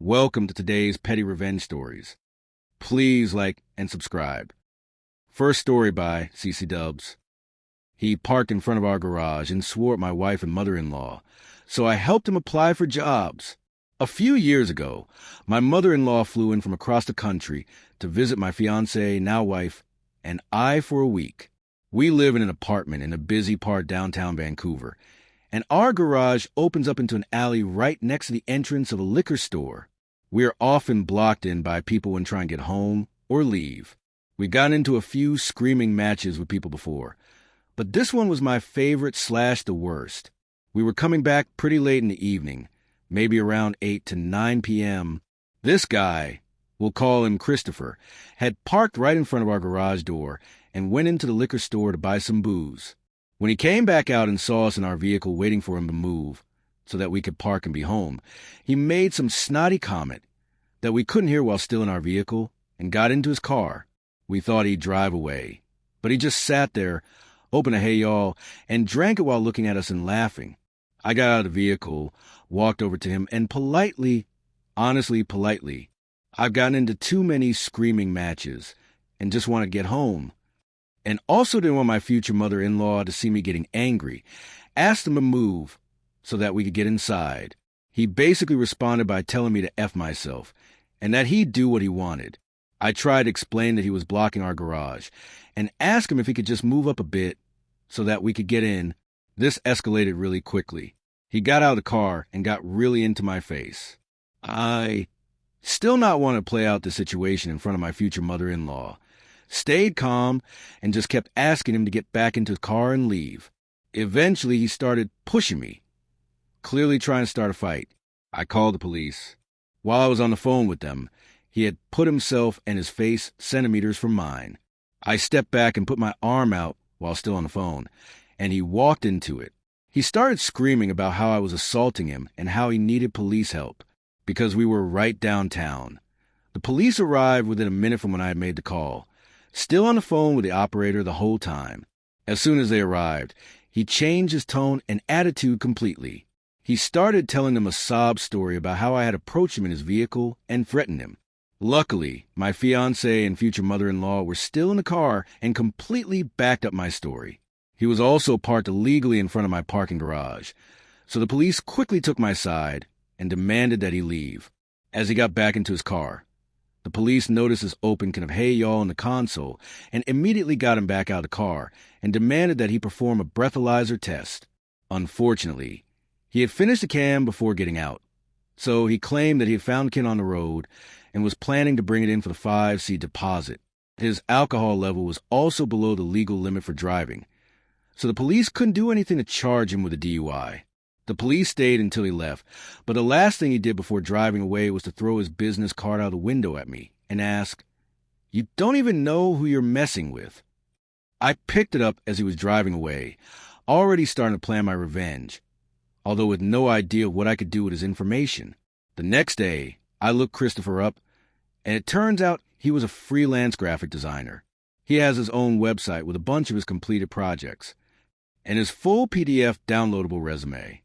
Welcome to today's Petty Revenge Stories. Please like and subscribe. First story by CC Dubs. He parked in front of our garage and swore at my wife and mother-in-law, so I helped him apply for jobs. A few years ago, my mother-in-law flew in from across the country to visit my fiancée, now wife, and I for a week. We live in an apartment in a busy part downtown Vancouver, and our garage opens up into an alley right next to the entrance of a liquor store. We are often blocked in by people when trying to get home or leave. We got into a few screaming matches with people before, but this one was my favorite / the worst. We were coming back pretty late in the evening, maybe around 8 to 9 p.m. This guy, we'll call him Christopher, had parked right in front of our garage door and went into the liquor store to buy some booze. When he came back out and saw us in our vehicle waiting for him to move so that we could park and be home, he made some snotty comment that we couldn't hear while still in our vehicle and got into his car. We thought he'd drive away, but he just sat there, opened a "Hey y'all," and drank it while looking at us and laughing. I got out of the vehicle, walked over to him, and politely, honestly politely, I've gotten into too many screaming matches and just want to get home. And also didn't want my future mother-in-law to see me getting angry. Asked him to move so that we could get inside. He basically responded by telling me to F myself and that he'd do what he wanted. I tried to explain that he was blocking our garage and asked him if he could just move up a bit so that we could get in. This escalated really quickly. He got out of the car and got really into my face. I, still not want to play out the situation in front of my future mother-in-law, stayed calm and just kept asking him to get back into the car and leave. Eventually, he started pushing me, clearly trying to start a fight. I called the police. While I was on the phone with them, he had put himself and his face centimeters from mine. I stepped back and put my arm out while still on the phone, and he walked into it. He started screaming about how I was assaulting him and how he needed police help because we were right downtown. The police arrived within a minute from when I had made the call, still on the phone with the operator the whole time. As soon as they arrived, he changed his tone and attitude completely. He started telling them a sob story about how I had approached him in his vehicle and threatened him. Luckily, my fiancée and future mother-in-law were still in the car and completely backed up my story. He was also parked illegally in front of my parking garage, so the police quickly took my side and demanded that he leave. As he got back into his car, the police noticed his open can of "Hey y'all" in the console and immediately got him back out of the car and demanded that he perform a breathalyzer test. Unfortunately, he had finished the cam before getting out, so he claimed that he had found Ken on the road and was planning to bring it in for the 5C deposit. His alcohol level was also below the legal limit for driving, so the police couldn't do anything to charge him with a DUI. The police stayed until he left, but the last thing he did before driving away was to throw his business card out the window at me and ask, "You don't even know who you're messing with." I picked it up as he was driving away, already starting to plan my revenge, although with no idea what I could do with his information. The next day, I looked Christopher up, and it turns out he was a freelance graphic designer. He has his own website with a bunch of his completed projects and his full PDF downloadable resume.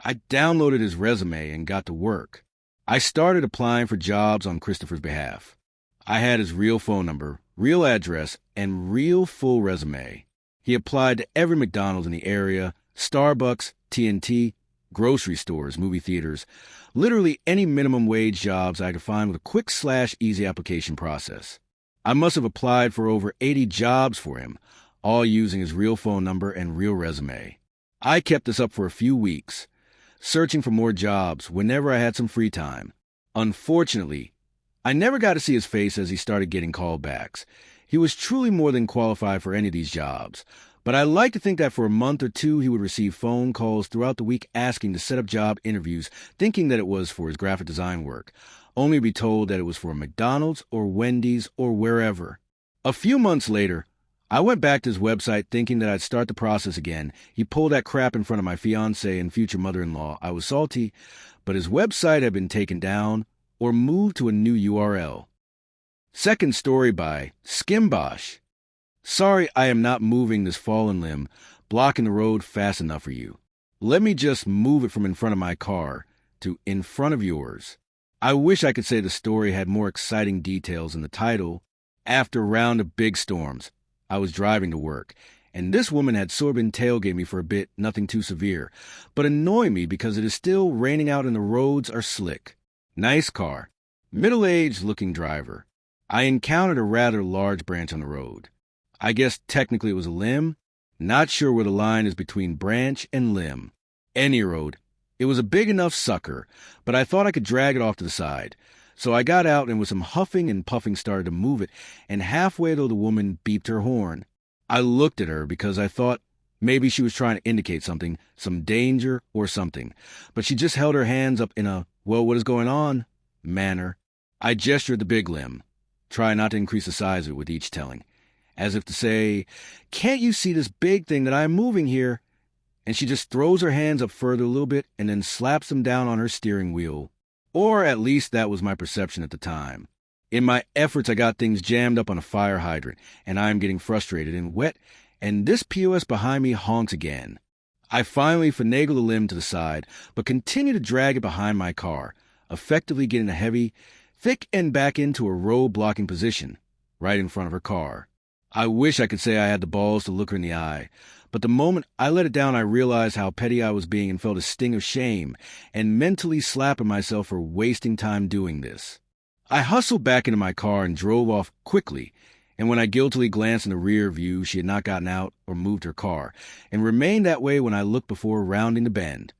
I downloaded his resume and got to work. I started applying for jobs on Christopher's behalf. I had his real phone number, real address, and real full resume. He applied to every McDonald's in the area, Starbucks, TNT, grocery stores, movie theaters, literally any minimum wage jobs I could find with a quick / easy application process. I must have applied for over 80 jobs for him, all using his real phone number and real resume. I kept this up for a few weeks, searching for more jobs whenever I had some free time. Unfortunately, I never got to see his face as he started getting callbacks. He was truly more than qualified for any of these jobs, but I like to think that for a month or two he would receive phone calls throughout the week asking to set up job interviews, thinking that it was for his graphic design work, only to be told that it was for McDonald's or Wendy's or wherever. A few months later, I went back to his website thinking that I'd start the process again. He pulled that crap in front of my fiancée and future mother-in-law. I was salty, but his website had been taken down or moved to a new URL. Second story by Skimbosh. Sorry I am not moving this fallen limb, blocking the road fast enough for you. Let me just move it from in front of my car to in front of yours. I wish I could say the story had more exciting details in the title. After a round of big storms, I was driving to work, and this woman had sort of been tailgating me for a bit, nothing too severe, but annoying me because it is still raining out and the roads are slick. Nice car. Middle-aged looking driver. I encountered a rather large branch on the road. I guess technically it was a limb. Not sure where the line is between branch and limb. Any road. It was a big enough sucker, but I thought I could drag it off to the side. So I got out and with some huffing and puffing started to move it, and halfway though the woman beeped her horn. I looked at her because I thought maybe she was trying to indicate something, some danger or something, but she just held her hands up in a, well, what is going on manner. I gestured the big limb, try not to increase the size of it with each telling, as if to say, can't you see this big thing that I am moving here? And she just throws her hands up further a little bit and then slaps them down on her steering wheel. Or at least that was my perception at the time. In my efforts, I got things jammed up on a fire hydrant, and I am getting frustrated and wet, and this POS behind me honks again. I finally finagle the limb to the side, but continue to drag it behind my car, effectively getting a heavy, thick end back into a road-blocking position, right in front of her car. I wish I could say I had the balls to look her in the eye, but the moment I let it down, I realized how petty I was being and felt a sting of shame, and mentally slapping myself for wasting time doing this. I hustled back into my car and drove off quickly, and when I guiltily glanced in the rear view, she had not gotten out or moved her car, and remained that way when I looked before rounding the bend.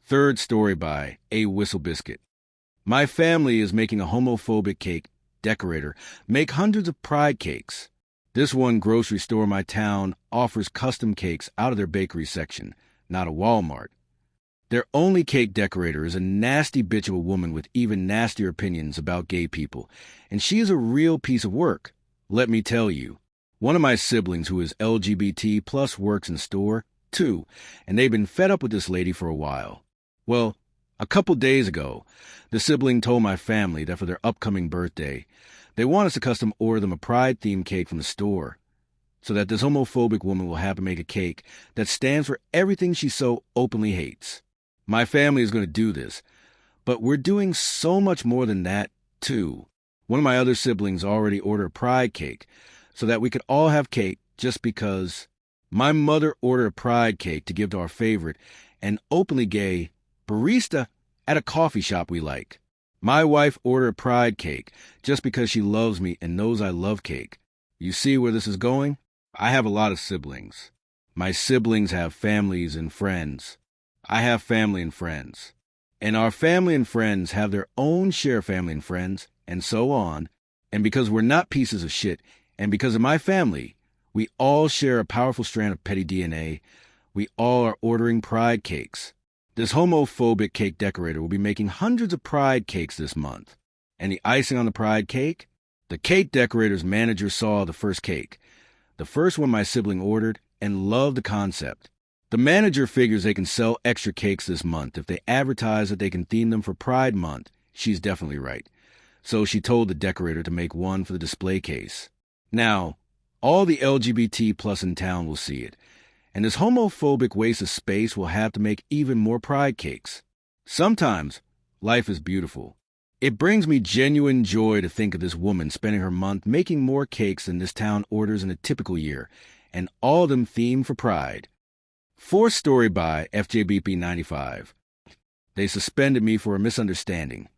Third story by A Whistle Biscuit. My family is making a homophobic cake decorator make hundreds of pride cakes. This one grocery store in my town offers custom cakes out of their bakery section, not a Walmart. Their only cake decorator is a nasty bitch of a woman with even nastier opinions about gay people, and she is a real piece of work, let me tell you. One of my siblings who is LGBT plus works in the store, too, and they've been fed up with this lady for a while. Well, a couple days ago, the sibling told my family that for their upcoming birthday, they want us to custom order them a pride-themed cake from the store, so that this homophobic woman will have to make a cake that stands for everything she so openly hates. My family is going to do this, but we're doing so much more than that, too. One of my other siblings already ordered a pride cake, so that we could all have cake just because. My mother ordered a pride cake to give to our favorite, an openly gay barista at a coffee shop we like. My wife ordered a pride cake just because she loves me and knows I love cake. You see where this is going? I have a lot of siblings. My siblings have families and friends. I have family and friends. And our family and friends have their own share of family and friends, and so on. And because we're not pieces of shit, and because of my family, we all share a powerful strand of petty DNA. We all are ordering pride cakes. This homophobic cake decorator will be making hundreds of pride cakes this month. And the icing on the pride cake? The cake decorator's manager saw the first cake, the first one my sibling ordered, and loved the concept. The manager figures they can sell extra cakes this month if they advertise that they can theme them for Pride Month. She's definitely right. So she told the decorator to make one for the display case. Now, all the LGBT plus in town will see it, and this homophobic waste of space will have to make even more pride cakes. Sometimes, life is beautiful. It brings me genuine joy to think of this woman spending her month making more cakes than this town orders in a typical year, and all of them themed for pride. Fourth story by FJBP95. They suspended me for a misunderstanding,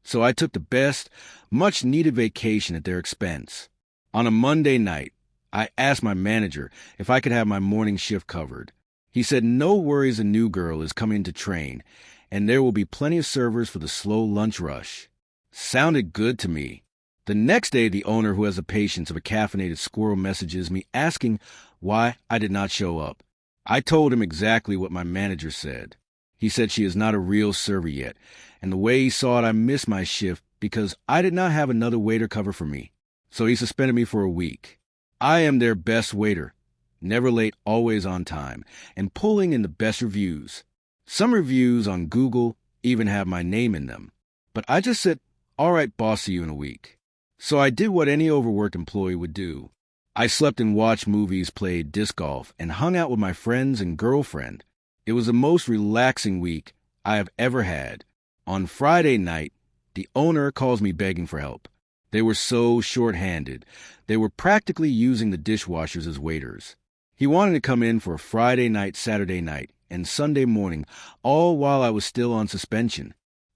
so I took the best, much-needed vacation at their expense. On a Monday night, I asked my manager if I could have my morning shift covered. He said no worries, a new girl is coming to train, and there will be plenty of servers for the slow lunch rush. Sounded good to me. The next day, the owner, who has the patience of a caffeinated squirrel, messages me asking why I did not show up. I told him exactly what my manager said. He said she is not a real server yet, and the way he saw it, I missed my shift because I did not have another waiter cover for me. So he suspended me for a week. I am their best waiter, never late, always on time, and pulling in the best reviews. Some reviews on Google even have my name in them. But I just said, all right, boss, see you in a week. So I did what any overworked employee would do. I slept and watched movies, played disc golf, and hung out with my friends and girlfriend. It was the most relaxing week I have ever had. On Friday night, The owner calls me begging for help. They were so short-handed. They were practically using the dishwashers as waiters. He wanted to come in for a Friday night, Saturday night, and Sunday morning, all while I was still on suspension.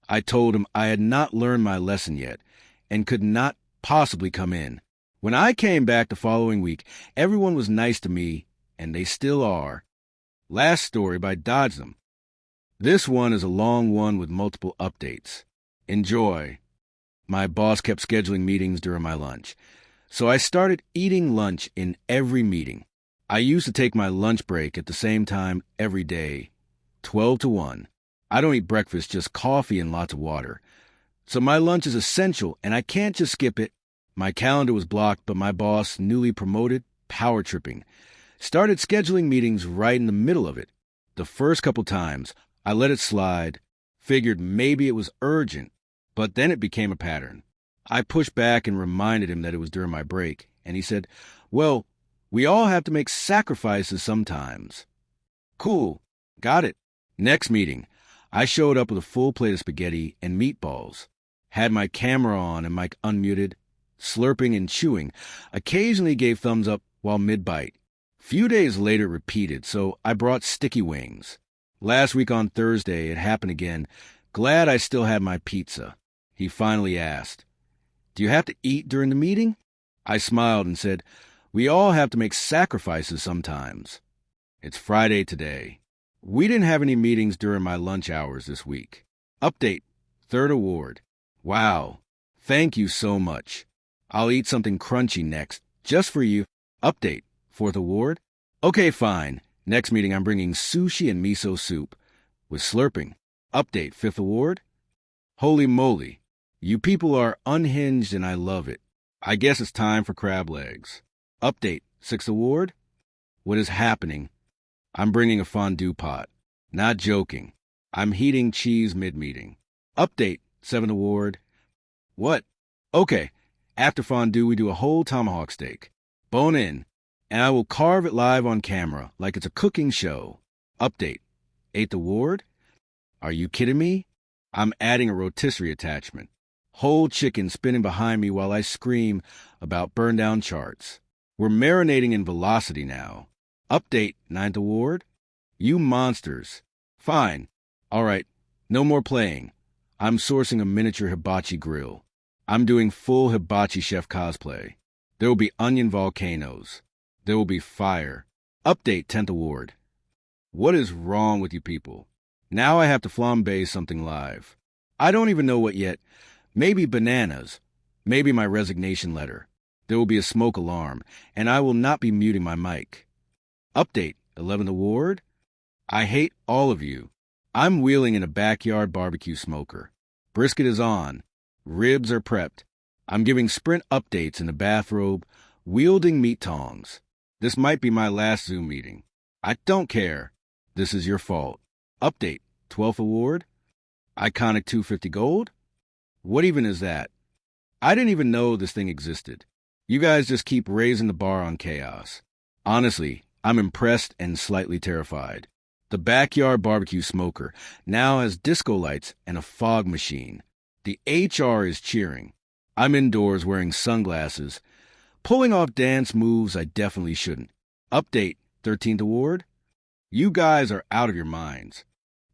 I told him I had not learned my lesson yet and could not possibly come in. When I came back the following week, everyone was nice to me, and they still are. Last story by Dodge Them. This one is a long one with multiple updates. Enjoy. My boss kept scheduling meetings during my lunch, so I started eating lunch in every meeting. I used to take my lunch break at the same time every day, 12 to 1. I don't eat breakfast, just coffee and lots of water. So my lunch is essential, and I can't just skip it. My calendar was blocked, but my boss, newly promoted, power tripping, started scheduling meetings right in the middle of it. The first couple times, I let it slide, figured maybe it was urgent, but then it became a pattern. I pushed back and reminded him that it was during my break, and he said, "Well, we all have to make sacrifices sometimes." Cool. Got it. Next meeting, I showed up with a full plate of spaghetti and meatballs. Had my camera on and mic unmuted, slurping and chewing. Occasionally gave thumbs up while mid-bite. Few days later it repeated, so I brought sticky wings. Last week on Thursday, it happened again. Glad I still had my pizza. He finally asked, "Do you have to eat during the meeting?" I smiled and said, "We all have to make sacrifices sometimes." It's Friday today. We didn't have any meetings during my lunch hours this week. Update, 3rd award. Wow. Thank you so much. I'll eat something crunchy next, just for you. Update, 4th award. Okay, fine. Next meeting I'm bringing sushi and miso soup with slurping. Update, 5th award. Holy moly. You people are unhinged and I love it. I guess it's time for crab legs. Update, 6th award. What is happening? I'm bringing a fondue pot. Not joking. I'm heating cheese mid-meeting. Update, 7th award. What? Okay. After fondue, we do a whole tomahawk steak. Bone in. And I will carve it live on camera like it's a cooking show. Update, 8th award. Are you kidding me? I'm adding a rotisserie attachment. Whole chicken spinning behind me while I scream about burn-down charts. We're marinating in velocity now. Update, 9th award. You monsters. Fine. All right. No more playing. I'm sourcing a miniature hibachi grill. I'm doing full hibachi chef cosplay. There will be onion volcanoes. There will be fire. Update, 10th award. What is wrong with you people? Now I have to flambe something live. I don't even know what yet. Maybe bananas. Maybe my resignation letter. There will be a smoke alarm, and I will not be muting my mic. Update, 11th award. I hate all of you. I'm wheeling in a backyard barbecue smoker. Brisket is on. Ribs are prepped. I'm giving sprint updates in the bathrobe, wielding meat tongs. This might be my last Zoom meeting. I don't care. This is your fault. Update, 12th award. Iconic 250 gold? What even is that? I didn't even know this thing existed. You guys just keep raising the bar on chaos. Honestly, I'm impressed and slightly terrified. The backyard barbecue smoker now has disco lights and a fog machine. The HR is cheering. I'm indoors wearing sunglasses, pulling off dance moves I definitely shouldn't. Update, 13th award. You guys are out of your minds.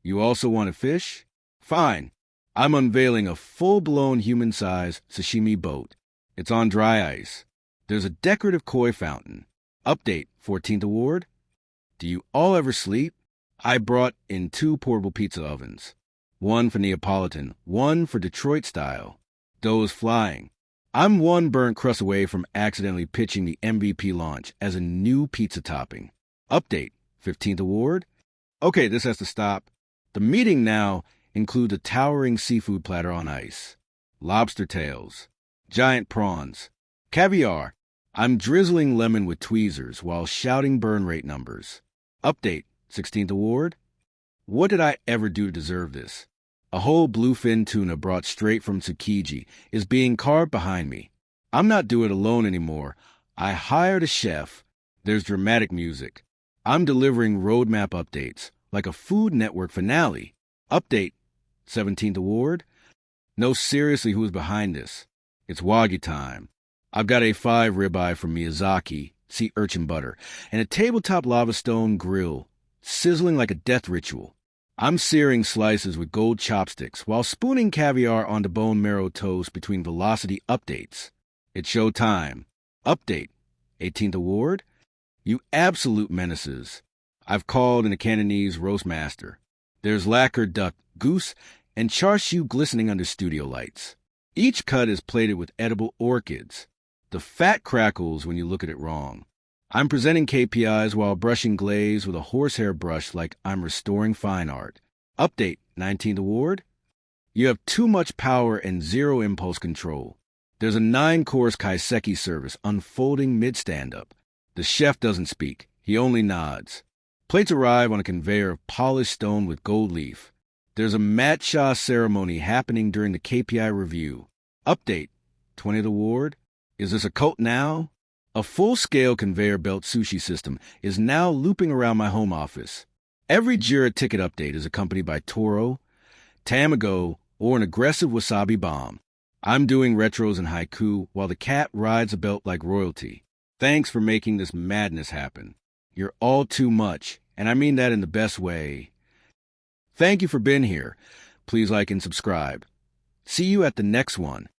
You also want to fish? Fine. I'm unveiling a full-blown human-sized sashimi boat. It's on dry ice. There's a decorative koi fountain. Update, 14th award. Do you all ever sleep? I brought in 2 portable pizza ovens. One for Neapolitan, one for Detroit style. Dough's flying. I'm one burnt crust away from accidentally pitching the MVP launch as a new pizza topping. Update, 15th award. Okay, this has to stop. The meeting now includes a towering seafood platter on ice. Lobster tails. Giant prawns. Caviar. I'm drizzling lemon with tweezers while shouting burn rate numbers. Update, 16th award. What did I ever do to deserve this? A whole bluefin tuna brought straight from Tsukiji is being carved behind me. I'm not doing it alone anymore. I hired a chef. There's dramatic music. I'm delivering roadmap updates, like a Food Network finale. Update, 17th award. No, seriously, who is behind this? It's Wagyu time. I've got a 5 ribeye from Miyazaki, sea urchin butter, and a tabletop lava stone grill, sizzling like a death ritual. I'm searing slices with gold chopsticks while spooning caviar onto bone marrow toast between velocity updates. It's show time. Update. 18th award? You absolute menaces. I've called in a Cantonese roast master. There's lacquered duck, goose, and char siu glistening under studio lights. Each cut is plated with edible orchids. The fat crackles when you look at it wrong. I'm presenting KPIs while brushing glaze with a horsehair brush like I'm restoring fine art. Update, 19th award? You have too much power and zero impulse control. There's a 9-course kaiseki service unfolding mid-stand-up. The chef doesn't speak. He only nods. Plates arrive on a conveyor of polished stone with gold leaf. There's a matcha ceremony happening during the KPI review. Update, 20th award? Is this a cult now? A full-scale conveyor belt sushi system is now looping around my home office. Every JIRA ticket update is accompanied by Toro, Tamago, or an aggressive wasabi bomb. I'm doing retros and haiku while the cat rides a belt like royalty. Thanks for making this madness happen. You're all too much, and I mean that in the best way. Thank you for being here. Please like and subscribe. See you at the next one.